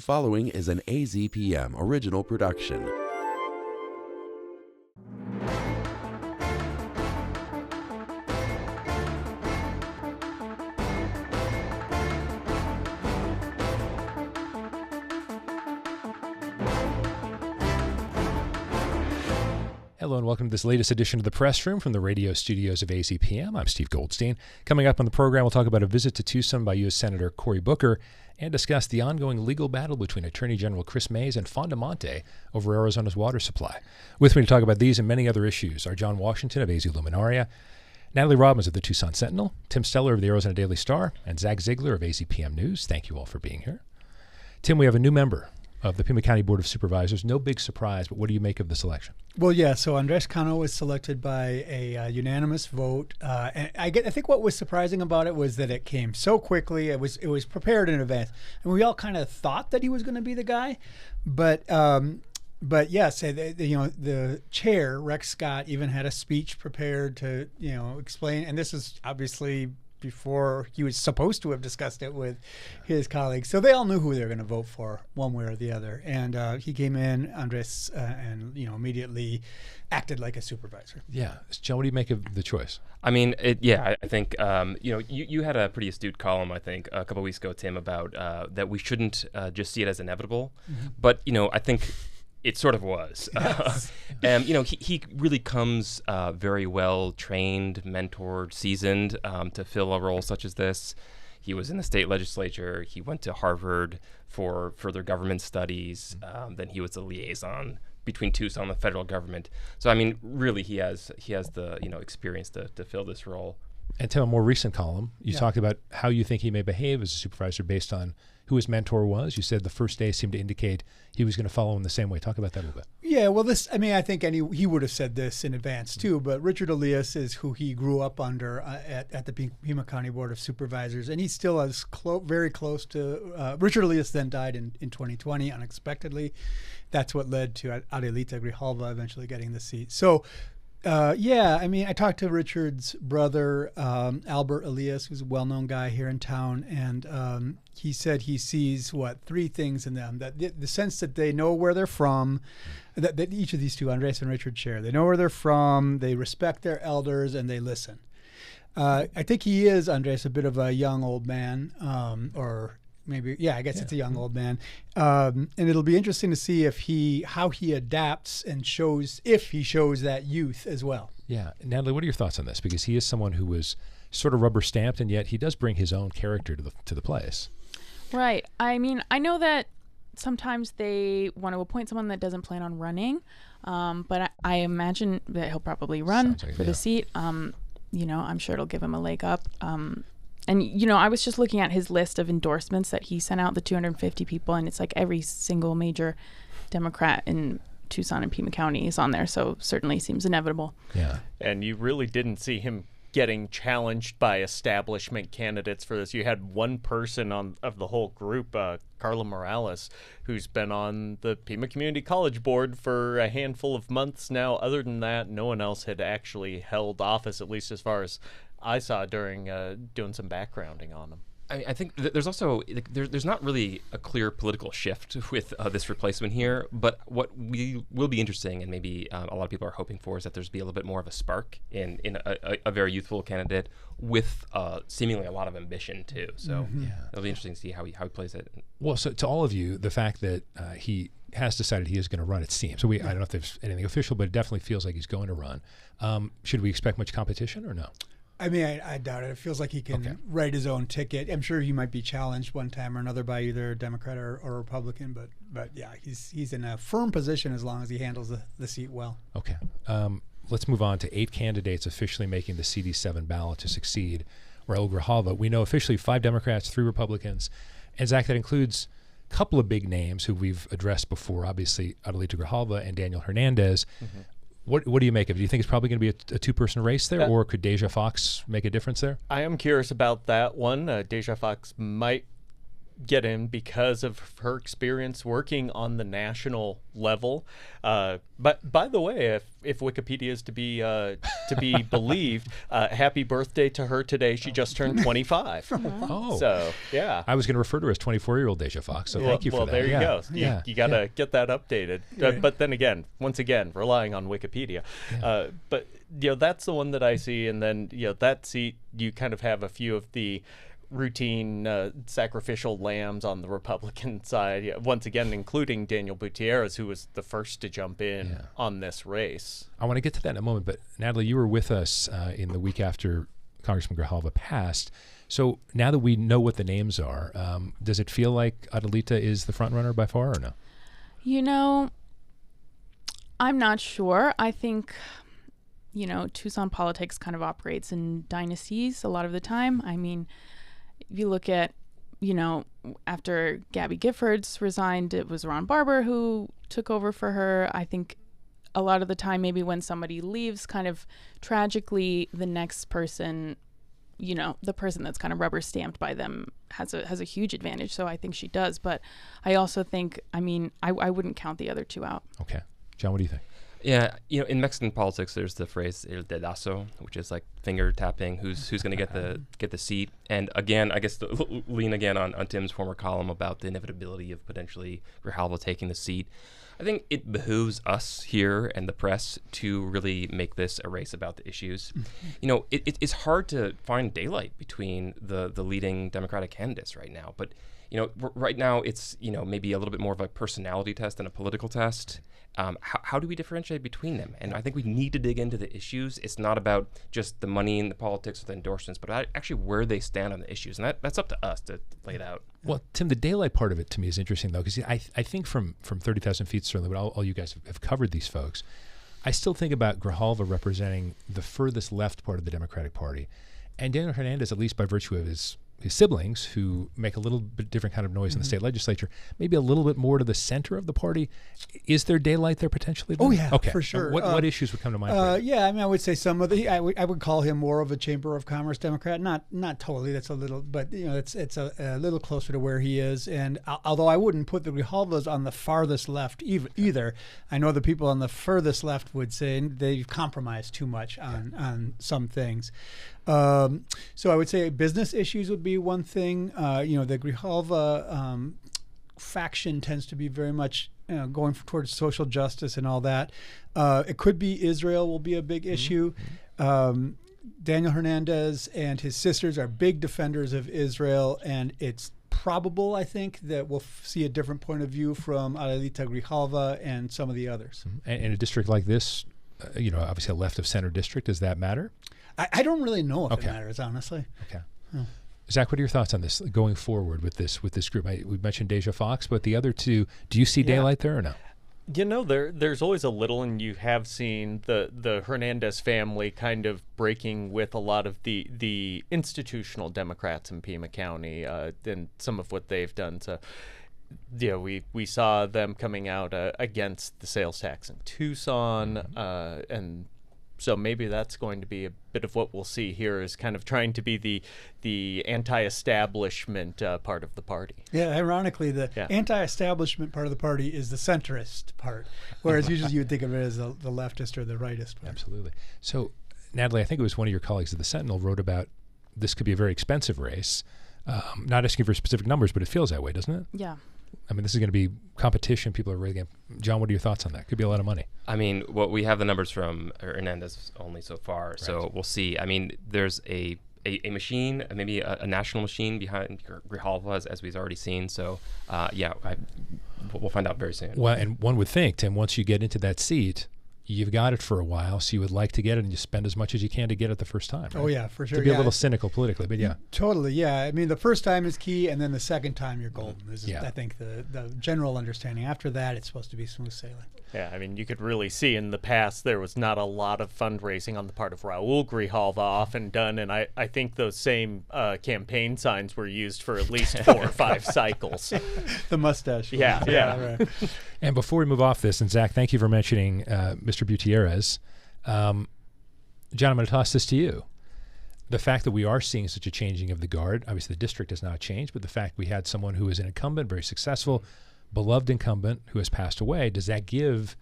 Following is an AZPM original production. Hello and welcome to this latest edition of the Press Room from the radio studios of AZPM. I'm Steve Goldstein. Coming up on the program, we'll talk about a visit to Tucson by U.S. Senator Cory Booker and discuss the ongoing legal battle between Attorney General Chris Mays and Fondamonte over Arizona's water supply. With me to talk about these and many other issues are John Washington of AZ Luminaria, Natalie Robbins of the Tucson Sentinel, Tim Steller of the Arizona Daily Star, and Zac Ziegler of AZPM News. Thank you all for being here. Tim, we have a new member of the Pima County Board of Supervisors. No big surprise, but what do you make of this election? Well, yeah, so Andrés Cano was selected by a unanimous vote. And I think what was surprising about it was that it came so quickly. It was prepared in advance. And we all kind of thought that he was going to be the guy. But yes, the chair, Rex Scott, even had a speech prepared to, explain. And this is obviously before he was supposed to have discussed it with his colleagues. So they all knew who they were going to vote for one way or the other. And he came in, Andrés, and immediately acted like a supervisor. Yeah. John, what do you make of the choice? I mean, I think, you had a pretty astute column, I think, a couple of weeks ago, Tim, about that we shouldn't just see it as inevitable. Mm-hmm. But, I think it sort of was. Yes. And, he really comes very well trained, mentored, seasoned to fill a role such as this. He was in the state legislature. He went to Harvard for further government studies. Then he was the liaison between Tucson and the federal government. So, I mean, really, he has the, experience to fill this role. And Tim, a more recent column, you talked about how you think he may behave as a supervisor based on who his mentor was. You said the first day seemed to indicate he was going to follow in the same way. Talk about that a little bit. Yeah, well, I think he would have said this in advance too, but Richard Elias is who he grew up under at the Pima County Board of Supervisors, and he still is very close to, Richard Elias then died in 2020 unexpectedly. That's what led to Adelita Grijalva eventually getting the seat. So, I talked to Richard's brother, Albert Elias, who's a well-known guy here in town, and he said he sees, three things in them. That the sense that they know where they're from, that each of these two, Andrés and Richard, share. They know where they're from, they respect their elders, and they listen. I think he is, Andrés, a bit of a young old man, it's a young old man. And it'll be interesting to see how he adapts and shows that youth as well. Yeah. Natalie, what are your thoughts on this? Because he is someone who was sort of rubber stamped, and yet he does bring his own character to the place. Right. I mean, I know that sometimes they want to appoint someone that doesn't plan on running, but I imagine that he'll probably run for the seat. I'm sure it'll give him a leg up. And, I was just looking at his list of endorsements that he sent out, the 250 people, and it's like every single major Democrat in Tucson and Pima County is on there. So certainly seems inevitable. Yeah. And you really didn't see him getting challenged by establishment candidates for this. You had one person of the whole group, Carla Morales, who's been on the Pima Community College Board for a handful of months now. Other than that, no one else had actually held office, at least as far as I saw during doing some backgrounding on them. I think there's also there's not really a clear political shift with this replacement here, but what will be interesting, and maybe a lot of people are hoping for, is that there's be a little bit more of a spark in a very youthful candidate with seemingly a lot of ambition too. So it'll be interesting to see how he plays it. Well, so to all of you, the fact that he has decided he is going to run, it seems. So I don't know if there's anything official, but it definitely feels like he's going to run. Should we expect much competition or no? I mean, I doubt it. It feels like he can write his own ticket. I'm sure he might be challenged one time or another by either a Democrat or Republican, but yeah, he's in a firm position as long as he handles the seat well. Okay. Let's move on to 8 candidates officially making the CD7 ballot to succeed Raul Grijalva. We know officially 5 Democrats, 3 Republicans, and Zach, that includes a couple of big names who we've addressed before, obviously Adelita Grijalva and Daniel Hernandez. Mm-hmm. What do you make of it? Do you think it's probably going to be a two-person race there, or could Deja Fox make a difference there? I am curious about that one. Deja Fox might get in because of her experience working on the national level. But by the way, if Wikipedia is to be believed, happy birthday to her today. She just turned 25. Oh, so yeah. I was going to refer to her as 24-year-old Deja Fox. So thank you for that. Well, there you go. Yeah. You got to get that updated. But then again, once again, relying on Wikipedia. But that's the one that I see, and then that seat, you kind of have a few of the routine sacrificial lambs on the Republican side, once again including Daniel Gutierrez, who was the first to jump in on this race. I want to get to that in a moment, but Natalie, you were with us in the week after Congressman Grijalva passed. So now that we know what the names are, does it feel like Adelita is the front runner by far, or no? I'm not sure. I think Tucson politics kind of operates in dynasties a lot of the time. I mean, if you look at, after Gabby Giffords resigned, it was Ron Barber who took over for her. I think a lot of the time, maybe when somebody leaves, kind of tragically, the next person, the person that's kind of rubber stamped by them has a huge advantage. So I think she does. But I also think, I wouldn't count the other two out. Okay. John, what do you think? Yeah, in Mexican politics, there's the phrase "el dedazo," which is like finger tapping. Who's going to get the seat? And again, I guess lean again on Tim's former column about the inevitability of potentially Grijalva taking the seat. I think it behooves us here and the press to really make this a race about the issues. It's hard to find daylight between the leading Democratic candidates right now, but right now it's maybe a little bit more of a personality test than a political test. How do we differentiate between them? And I think we need to dig into the issues. It's not about just the money and the politics or the endorsements, but actually where they stand on the issues. And that's up to us to lay it out. Well, Tim, the daylight part of it to me is interesting, though, because I think from 30,000 feet, certainly, but all you guys have covered these folks, I still think about Grijalva representing the furthest left part of the Democratic Party. And Daniel Hernandez, at least by virtue of his siblings, who make a little bit different kind of noise in the state legislature, maybe a little bit more to the center of the party. Is there daylight there potentially? Oh, yeah, okay. for sure. What issues would come to mind? Yeah, I would say some of the. I would call him more of a Chamber of Commerce Democrat. Not totally. That's a little, but it's a little closer to where he is. And although I wouldn't put the Grijalvas on the farthest left either, I know the people on the furthest left would say they've compromised too much on some things. So I would say business issues would be one thing. The Grijalva faction tends to be very much going towards social justice and all that. It could be Israel will be a big issue. Daniel Hernandez and his sisters are big defenders of Israel, and it's probable, I think, that we'll see a different point of view from Adelita Grijalva and some of the others. And in a district like this, obviously a left of center district, does that matter? I don't really know if it matters, honestly. Okay. Zach, what are your thoughts on this going forward with this group? We mentioned Deja Fox, but the other two, do you see daylight there or no? There's always a little, and you have seen the Hernandez family kind of breaking with a lot of the institutional Democrats in Pima County and some of what they've done. So, we saw them coming out against the sales tax in Tucson, and so maybe that's going to be a bit of what we'll see here, is kind of trying to be the anti-establishment part of the party. Yeah, ironically, the anti-establishment part of the party is the centrist part, whereas usually you would think of it as the leftist or the rightist part. Absolutely. So, Natalie, I think it was one of your colleagues at the Sentinel wrote about this could be a very expensive race. Not asking for specific numbers, but it feels that way, doesn't it? Yeah. I mean, this is going to be competition. People are really going to... John, what are your thoughts on that? Could be a lot of money. I mean, we have the numbers from Hernandez only so far, so we'll see. I mean, there's a machine, maybe a national machine behind Grijalva, as we've already seen. So, we'll find out very soon. Well, and one would think, Tim, once you get into that seat, you've got it for a while, so you would like to get it, and you spend as much as you can to get it the first time. Right? Oh, yeah, for sure. To be a little cynical politically, but yeah. Totally, yeah. I mean, the first time is key, and then the second time you're golden. I think the general understanding. After that, it's supposed to be smooth sailing. Yeah, I mean, you could really see in the past there was not a lot of fundraising on the part of Raul Grijalva often done, and I think those same campaign signs were used for at least 4 or 5 cycles. The mustache. Yeah. Right. And before we move off this, and Zach, thank you for mentioning Mr. Gutierrez. John, I'm going to toss this to you. the fact that we are seeing such a changing of the guard, obviously the district has not changed, but the fact we had someone who is an incumbent, very successful, beloved incumbent who has passed away, does that give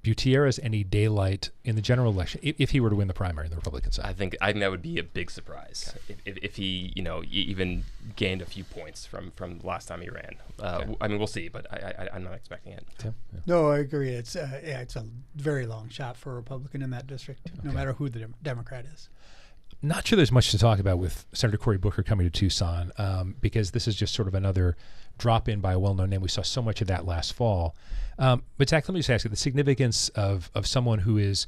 Gutierrez any daylight in the general election if he were to win the primary on the Republican side? I think that would be a big surprise if he, even gained a few points from the last time he ran. I mean, we'll see, but I'm not expecting it. Yeah. No, I agree. It's a very long shot for a Republican in that district, no matter who the Democrat is. Not sure there's much to talk about with Senator Cory Booker coming to Tucson, because this is just sort of another drop-in by a well-known name. We saw so much of that last fall. But Zac, let me just ask you the significance of someone who has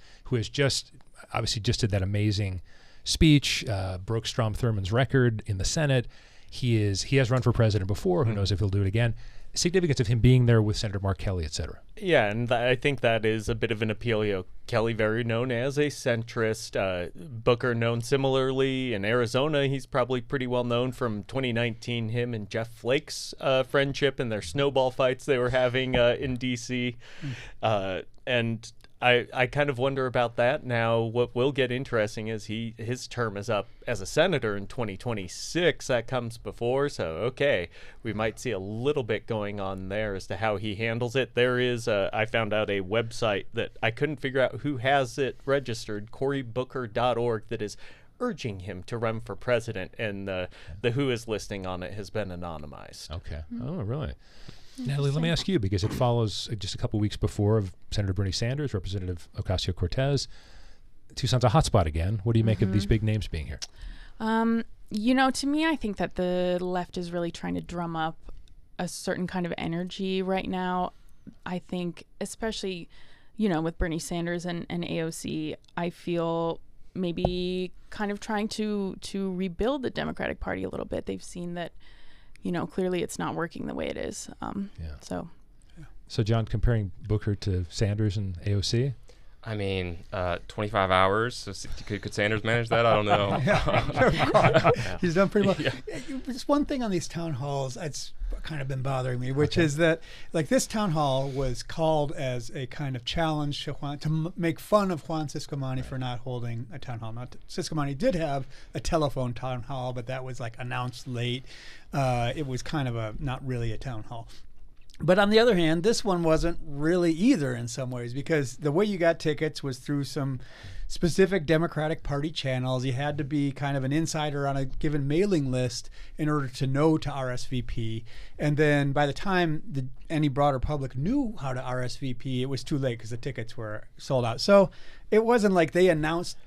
just did that amazing speech, broke Strom Thurmond's record in the Senate. He has run for president before. Who knows if he'll do it again? Significance of him being there with Senator Mark Kelly, et cetera. Yeah, and I think that is a bit of an appeal. Kelly very known as a centrist. Booker known similarly in Arizona. He's probably pretty well known from 2019, him and Jeff Flake's friendship and their snowball fights they were having in D.C. And I kind of wonder about that. Now, what will get interesting is his term is up as a senator in 2026. That comes before, so okay, we might see a little bit going on there as to how he handles it. There is, I found out a website that I couldn't figure out who has it registered, corybooker.org, that is urging him to run for president, and the who is listing on it has been anonymized. Okay. Oh, really? Natalie, let me ask you, because it follows just a couple weeks before of Senator Bernie Sanders, Representative Ocasio-Cortez. Tucson's a hotspot again. What do you make of these big names being here? To me, I think that the left is really trying to drum up a certain kind of energy right now. I think, especially, with Bernie Sanders and AOC, I feel maybe kind of trying to rebuild the Democratic Party a little bit. They've seen that clearly it's not working the way it is. So, John, comparing Booker to Sanders and AOC? I mean, 25 hours. So could Sanders manage that? I don't know. He's done pretty well. Just one thing on these town halls that's kind of been bothering me, which is that, this town hall was called as a kind of challenge to make fun of Juan Ciscomani for not holding a town hall. Ciscomani did have a telephone town hall, but that was announced late. It was kind of not really a town hall. But on the other hand, this one wasn't really either in some ways, because the way you got tickets was through some specific Democratic Party channels. You had to be kind of an insider on a given mailing list in order to know to RSVP. And then by the time any broader public knew how to RSVP, it was too late because the tickets were sold out. So it wasn't like they announced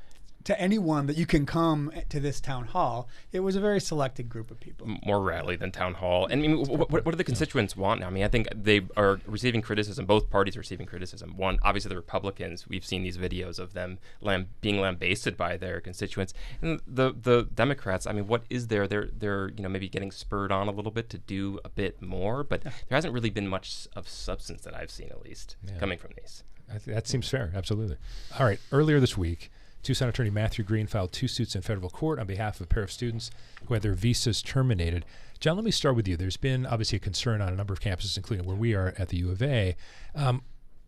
to anyone that you can come to this town hall. It was a very selected group of people. More rally than town hall. And I mean, what do the constituents want now? I mean, I think they are receiving criticism. Both parties are receiving criticism. One, obviously the Republicans, we've seen these videos of them being lambasted by their constituents. And the Democrats, I mean, what is there? They're maybe getting spurred on a little bit to do a bit more, but there hasn't really been much of substance that I've seen, at least, coming from these. That seems fair. Absolutely. All right. Earlier this week, Tucson attorney Matthew Green filed 2 suits in federal court on behalf of a pair of students who had their visas terminated. John, let me start with you. There's been obviously a concern on a number of campuses, including where we are at the U of A.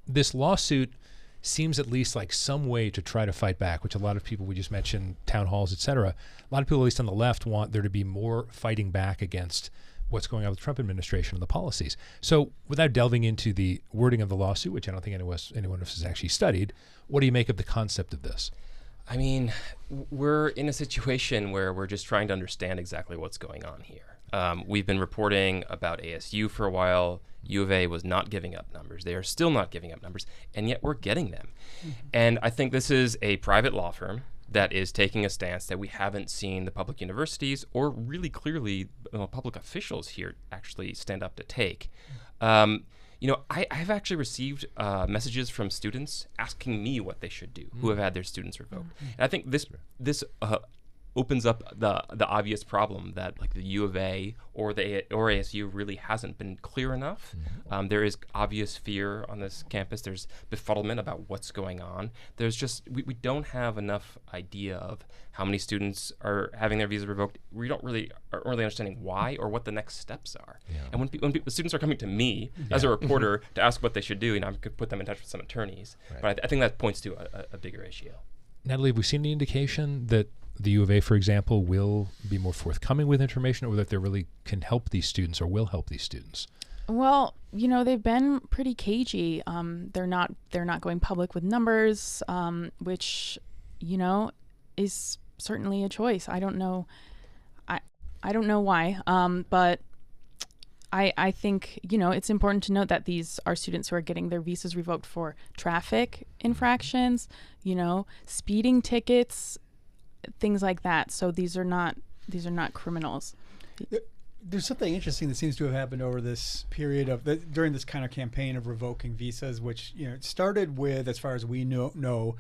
This lawsuit seems at least like some way to try to fight back, which a lot of people, we just mentioned town halls, et cetera. A lot of people, at least on the left, want there to be more fighting back against what's going on with the Trump administration and the policies. So without delving into the wording of the lawsuit, which I don't think anyone of us has actually studied, what do you make of the concept of this? I mean, we're in a situation where we're just trying to understand exactly what's going on here. We've been reporting about ASU for a while. U of A was not giving up numbers. They are still not giving up numbers, and yet we're getting them. And I think this is a private law firm that is taking a stance that we haven't seen the public universities or really clearly public officials here actually stand up to take. I've actually received messages from students asking me what they should do who have had their students revoked. And I think this opens up the obvious problem that the U of A or ASU really hasn't been clear enough. There is obvious fear on this campus. There's befuddlement about what's going on. There's just we don't have enough idea of how many students are having their visa revoked. We aren't really understanding why or what the next steps are. And when students are coming to me as a reporter to ask what they should do, I could put them in touch with some attorneys. But I think that points to a bigger issue. Natalie, have we seen any indication that the U of A, for example, will be more forthcoming with information, or that they really can help these students or will help these students? Well, they've been pretty cagey. They're not going public with numbers, which, is certainly a choice. I don't know. I don't know why. But I think, it's important to note that these are students who are getting their visas revoked for traffic infractions, speeding tickets, things like that. So these are not criminals. There's something interesting that seems to have happened over this period of during this kind of campaign of revoking visas, which it started with, as far as we know,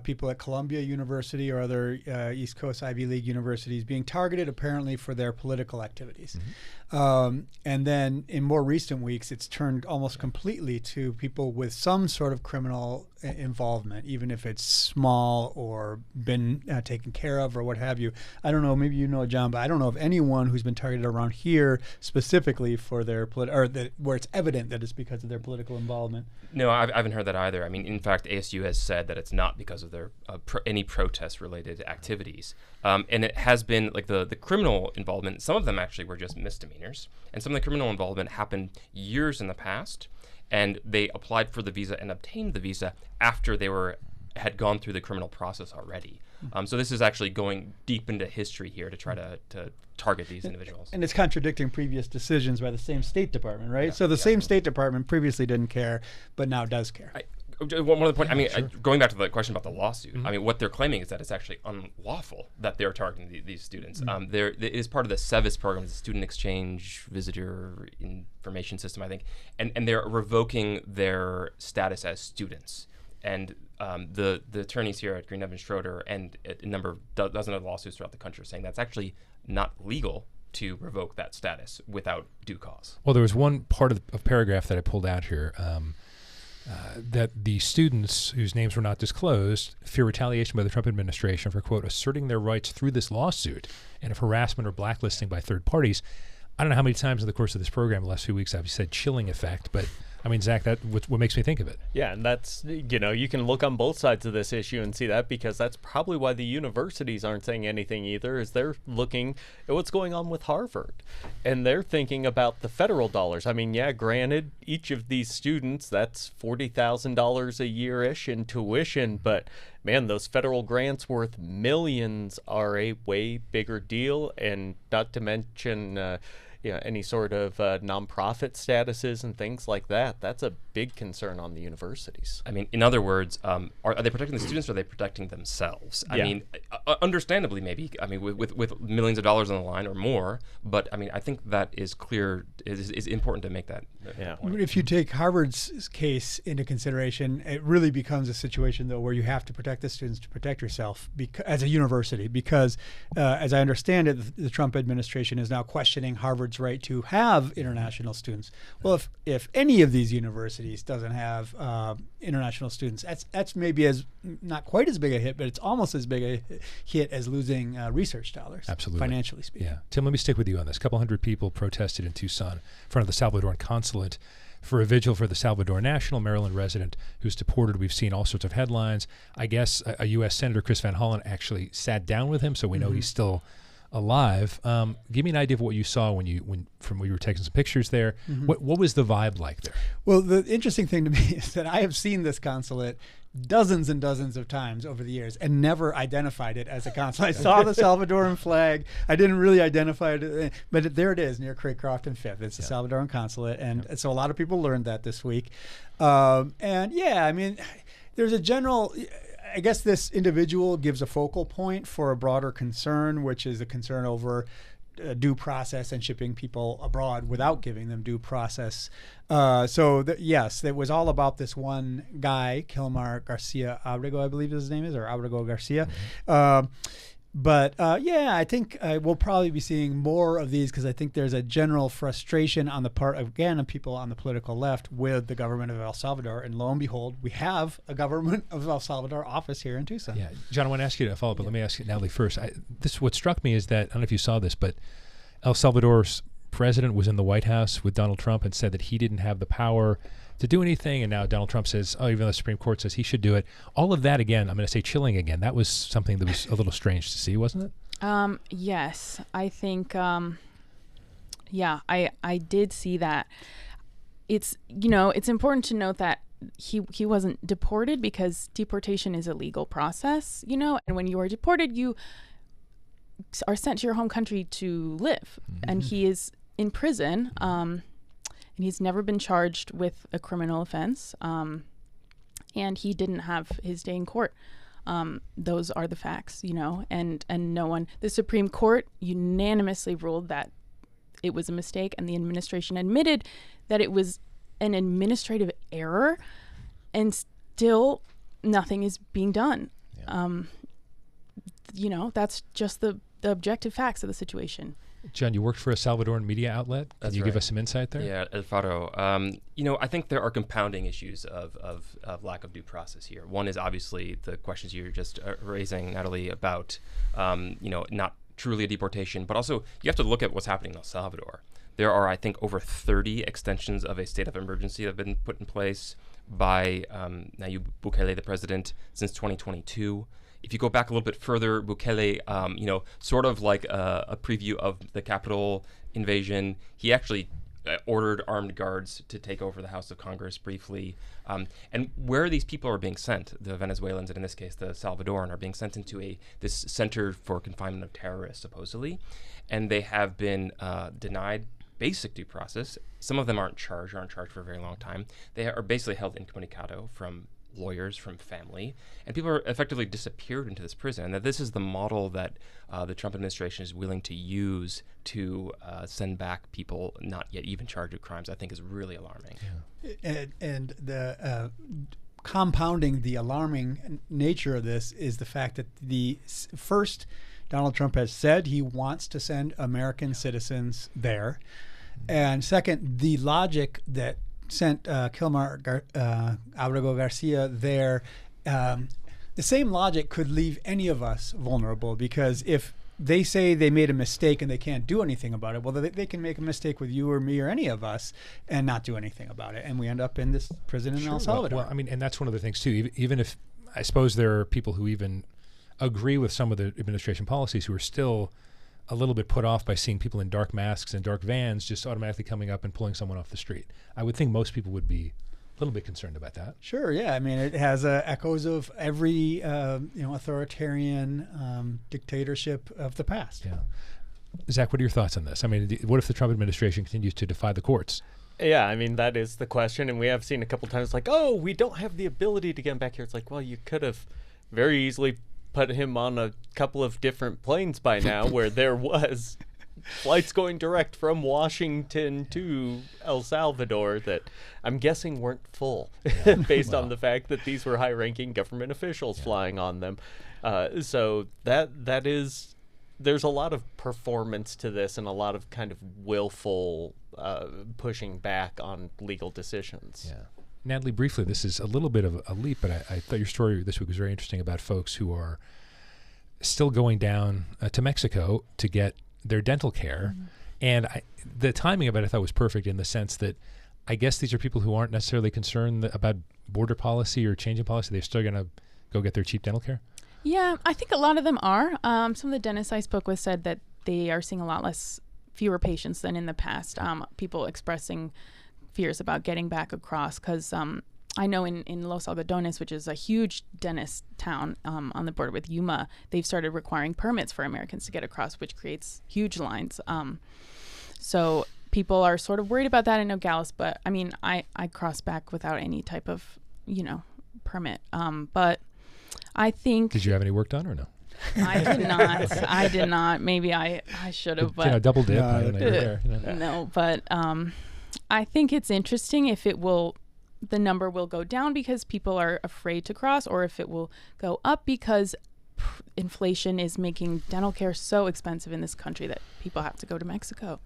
people at Columbia University or other East Coast Ivy League universities being targeted apparently for their political activities. And then in more recent weeks, it's turned almost completely to people with some sort of criminal involvement, even if it's small or been taken care of or what have you. I don't know, maybe John, but I don't know of anyone who's been targeted around here specifically for their where it's evident that it's because of their political involvement. No, I haven't heard that either. I mean, in fact, ASU has said that it's not because of their any protest-related activities. And it has been like the criminal involvement. Some of them actually were just misdemeanors, and some of the criminal involvement happened years in the past. And they applied for the visa and obtained the visa after they had gone through the criminal process already. So this is actually going deep into history here to try to target these individuals. And it's contradicting previous decisions by the same State Department, right? So the same State Department previously didn't care, but now does care. One other point, going back to the question about the lawsuit, what they're claiming is that it's actually unlawful that they're targeting these students. It is part of the SEVIS program, the Student Exchange Visitor Information System, I think, and they're revoking their status as students. And the attorneys here at Green, Evans, Schroeder and a number of dozen of lawsuits throughout the country are saying that's actually not legal to revoke that status without due cause. Well, there was one part of a paragraph that I pulled out here. That the students whose names were not disclosed fear retaliation by the Trump administration for, quote, asserting their rights through this lawsuit and of harassment or blacklisting by third parties. I don't know how many times in the course of this program the last few weeks I've said chilling effect, but I mean, Zach, that's what makes me think of it. Yeah, and that's, you can look on both sides of this issue and see that, because that's probably why the universities aren't saying anything either, is they're looking at what's going on with Harvard. And they're thinking about the federal dollars. I mean, yeah, granted, each of these students, that's $40,000 a year-ish in tuition, but man, those federal grants worth millions are a way bigger deal, and not to mention any sort of nonprofit statuses and things like that. That's a big concern on the universities. I mean, in other words, are they protecting the students or are they protecting themselves? I mean, understandably, maybe. I mean, with millions of dollars on the line or more. But I mean, I think that is clear. Is important to make that point. If you take Harvard's case into consideration, it really becomes a situation though where you have to protect the students to protect yourself as a university, because as I understand it, the Trump administration is now questioning Harvard's right to have international students. Well, if any of these universities doesn't have international students, that's maybe not quite as big a hit, but it's almost as big a hit as losing research dollars. Absolutely, financially speaking. Yeah, Tim, let me stick with you on this. A couple hundred people protested in Tucson in front of the Salvadoran consulate for a vigil for the Salvador national, Maryland resident who's deported. We've seen all sorts of headlines. I guess a U.S. Senator, Chris Van Hollen, actually sat down with him, so we know he's still alive. Give me an idea of what you saw when you were taking some pictures there. What was the vibe like there? Well, the interesting thing to me is that I have seen this consulate dozens and dozens of times over the years and never identified it as a consulate. I saw the Salvadoran flag. I didn't really identify it, but there it is near Craycroft and Fifth. It's the Salvadoran consulate, and so a lot of people learned that this week. And yeah, I mean, there's a general, I guess this individual gives a focal point for a broader concern, which is a concern over due process and shipping people abroad without giving them due process. Yes, it was all about this one guy, Kilmar Garcia Abrego, I believe his name is, or Abrego Garcia. I think we'll probably be seeing more of these, because I think there's a general frustration on the part, again, of people on the political left with the government of El Salvador. And lo and behold, we have a government of El Salvador office here in Tucson. Yeah, John, I want to ask you to follow up, but let me ask you, Natalie, first. What struck me is that, I don't know if you saw this, but El Salvador's president was in the White House with Donald Trump and said that he didn't have the power to do anything, and now Donald Trump says, oh, even though the Supreme Court says he should do it. All of that, again, I'm going to say chilling again. That was something that was a little strange to see, wasn't it? Yes, I think, yeah, I did see that. It's, it's important to note that he wasn't deported because deportation is a legal process, and when you are deported, you are sent to your home country to live. Mm-hmm. And he is in prison, and he's never been charged with a criminal offense, and he didn't have his day in court. Those are the facts, and no one, the Supreme Court unanimously ruled that it was a mistake, and the administration admitted that it was an administrative error, and still nothing is being done. Yeah. That's just the objective facts of the situation. John, you worked for a Salvadoran media outlet. Can you give us some insight there? Yeah, El Faro. I think there are compounding issues of lack of due process here. One is obviously the questions you're just raising, Natalie, about, not truly a deportation, but also you have to look at what's happening in El Salvador. There are, I think, over 30 extensions of a state of emergency that have been put in place by Nayib Bukele, the president, since 2022. If you go back a little bit further, Bukele, sort of like a preview of the Capitol invasion, he actually ordered armed guards to take over the House of Congress briefly. And where these people are being sent, the Venezuelans, and in this case the Salvadoran, are being sent into this center for confinement of terrorists, supposedly, and they have been denied basic due process. Some of them aren't charged for a very long time. They are basically held incommunicado from lawyers, from family, and people are effectively disappeared into this prison. And that this is the model that the Trump administration is willing to use to send back people not yet even charged with crimes, I think is really alarming. Yeah. And the compounding the alarming nature of this is the fact that first, Donald Trump has said he wants to send American citizens there. And second, the logic that sent Kilmar Abrego Garcia there, the same logic could leave any of us vulnerable, because if they say they made a mistake and they can't do anything about it, well, they can make a mistake with you or me or any of us and not do anything about it. And we end up in this prison in El Salvador. Well, and that's one of the things, too. Even if, I suppose there are people who even agree with some of the administration policies who are still a little bit put off by seeing people in dark masks and dark vans just automatically coming up and pulling someone off the street. I would think most people would be a little bit concerned about that. Sure, yeah. I mean, it has echoes of every authoritarian dictatorship of the past. Yeah. Zach, what are your thoughts on this? I mean, what if the Trump administration continues to defy the courts? Yeah, I mean, that is the question. And we have seen a couple times like, oh, we don't have the ability to get him back here. It's like, well, you could have very easily put him on a couple of different planes by now where there was flights going direct from Washington to El Salvador that I'm guessing weren't full based on the fact that these were high-ranking government officials flying on them. So that is, there's a lot of performance to this and a lot of kind of willful pushing back on legal decisions. Yeah. Natalie, briefly, this is a little bit of a leap, but I thought your story this week was very interesting about folks who are still going down to Mexico to get their dental care. Mm-hmm. And the timing of it I thought was perfect in the sense that I guess these are people who aren't necessarily concerned about border policy or changing policy. They're still going to go get their cheap dental care? Yeah, I think a lot of them are. Some of the dentists I spoke with said that they are seeing a lot fewer patients than in the past. People expressing fears about getting back across because I know in Los Algodones, which is a huge dentist town on the border with Yuma, they've started requiring permits for Americans to get across, which creates huge lines. So people are sort of worried about that. I know Gallus, but I mean, I crossed back without any type of, permit. But I think... Did you have any work done or no? I did not. Maybe I should have, but... double dip. No, but I think it's interesting if the number will go down because people are afraid to cross, or if it will go up because inflation is making dental care so expensive in this country that people have to go to Mexico.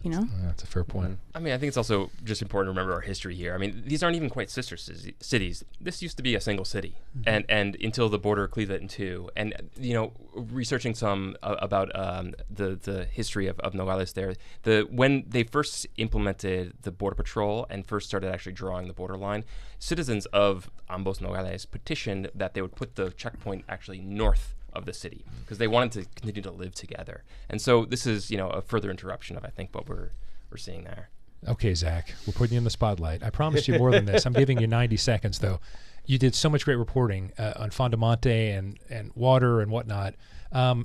you know? That's a fair point. I mean, I think it's also just important to remember our history here. I mean, these aren't even quite sister cities. This used to be a single city, and until the border cleaved it in two. And you know, researching some about the history of Nogales there, when they first implemented the border patrol and first started actually drawing the border line, citizens of ambos Nogales petitioned that they would put the checkpoint actually north of the city because they wanted to continue to live together. And so this is, you know, a further interruption of, I think, what we're seeing there. Okay, Zach, we're putting you in the spotlight. I promised you more than this. I'm giving you 90 seconds, though. You did so much great reporting on Fondamonte and water and whatnot. Now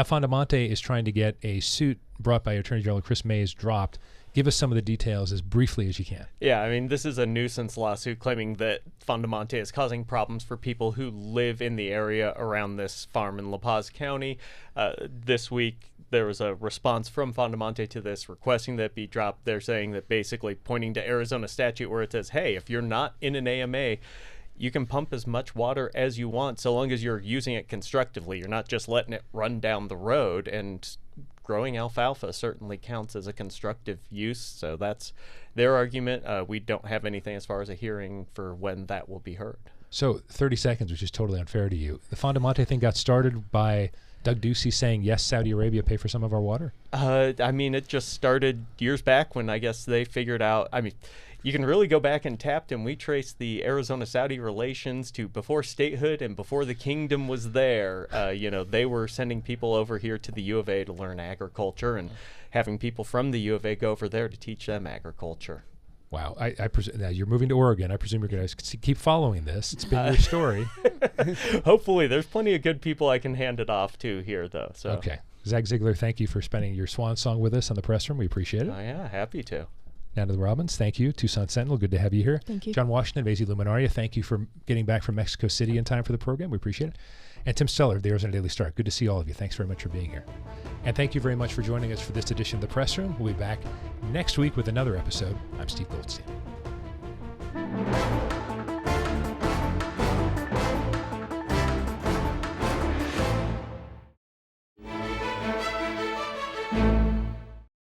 Fondamonte is trying to get a suit brought by Attorney General Chris Mays dropped. Give us some of the details as briefly as you can. Yeah, I mean, this is a nuisance lawsuit claiming that Fondamonte is causing problems for people who live in the area around this farm in La Paz County. This week, there was a response from Fondamonte to this requesting that it be dropped. They're saying that basically pointing to Arizona statute where it says, hey, if you're not in an AMA, you can pump as much water as you want so long as you're using it constructively. You're not just letting it run down the road. And growing alfalfa certainly counts as a constructive use, so that's their argument. We don't have anything as far as a hearing for when that will be heard. So 30 seconds, which is totally unfair to you. The Fondamonte thing got started by Doug Ducey saying, yes, Saudi Arabia, pay for some of our water? I mean, it just started years back when I guess they figured out, I mean, you can really go back and tap, and we trace the Arizona-Saudi relations to before statehood and before the kingdom was there. You know, they were sending people over here to the U of A to learn agriculture and having people from the U of A go over there to teach them agriculture. Wow. Now you're moving to Oregon. I presume you're going to keep following this. It's been your story. Hopefully. There's plenty of good people I can hand it off to here, though. So. Okay. Zac Ziegler, thank you for spending your swan song with us on the press room. We appreciate it. Oh, yeah. Happy to. Natalie Robbins, thank you. Tucson Sentinel, good to have you here. Thank you. John Washington of AZ Luminaria, thank you for getting back from Mexico City in time for the program. We appreciate it. And Tim Steller of the Arizona Daily Star. Good to see all of you. Thanks very much for being here. And thank you very much for joining us for this edition of The Press Room. We'll be back next week with another episode. I'm Steve Goldstein.